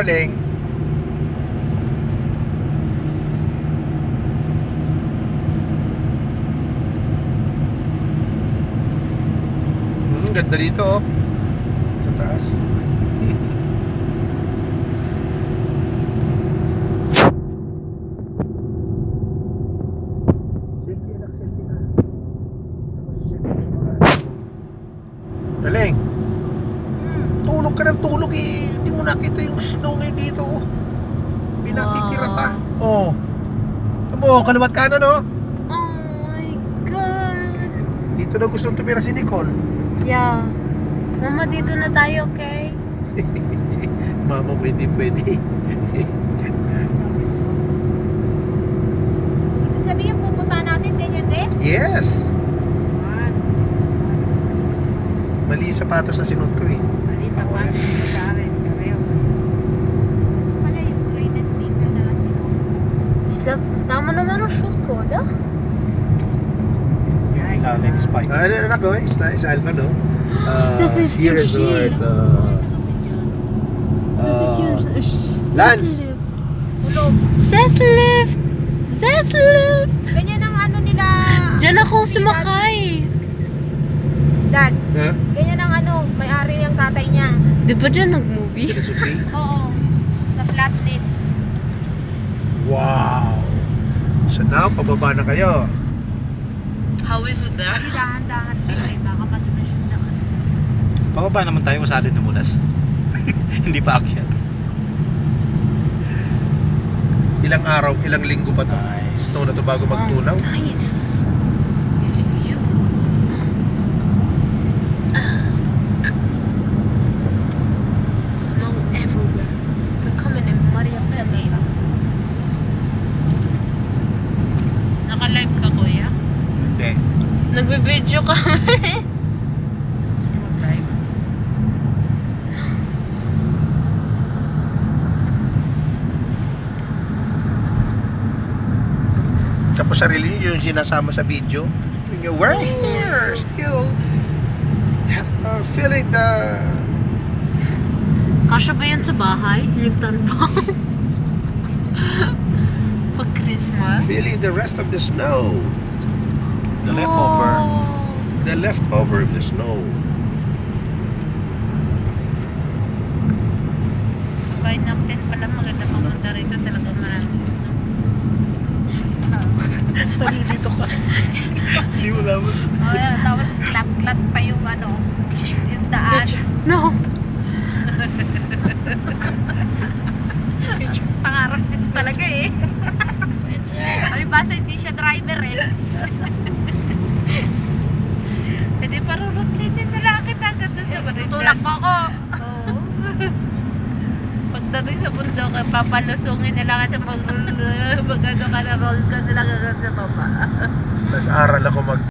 Darling. Ganda dito oh. Sa taas. Darling. Tulog ka ng tulog eh. Hindi mo nakita yung snow ngayon dito. Pinakikira pa. Oh. Tamo, kaliwat kanan oh. Oh my God. Dito na gustong tumira si Nicole. Yeah. Mama, dito na tayo, okay? Mama, pwede. Sabihin pupunta natin, ganyan din? Yes. Mali yung sapatos na sinuot ko eh. Wala yung gray na sneaker na lang sinuot. Tama naman ang shoes ko, da? Ilalim spike. Anak ko, is Alma no? This is here your is shield. This is your Lance. Tulog. Zeslift! Zeslift! Ganyan ang ano nila. Diyan akong sumakay. Dad, Ha? ganyan ang ano, may-ari ng tatay niya. Di ba dyan nag-movie? Sila Sophie? Oo. Sa flatnets. Wow. So now, pababa na kayo. How is that? Hindi dahan-dahan din eh. Baka madulas yung daan. Pababa naman tayo kung saan dumulas. Hindi pa akyat. Ilang araw, ilang linggo pa to? Nice. Snow na to bago magtunaw. Nice. This view. Snow everywhere. We're coming in Mariatella. Naka-live ka, kuya? Hindi. Nagbe-video kami. Live. Tapos sarili nyo yung sinasama sa video. We're here, still feeling the... Kasya ba yan sa bahay? Yung talbang? Pag Christmas? Feeling the rest of the snow. The leftover. The leftover of the snow. Sabay natin pala maganda pumunta rito. Talagang maraming snow. Dito ka. Hindi mo laman. Oh, yeah. Tapos clat-clat pa yung ano, yung daan. No! Pangarap din talaga eh. Alibasa hindi siya driver eh. Pwede parurutsin din nila kita hanggang doon sa Maritza. Tutulak mo ako. Oo. Pagdating sa bundok, papalusungin nila kita mag-ano ka na roll ka nila hanggang sa baba. Nag-aral ako mag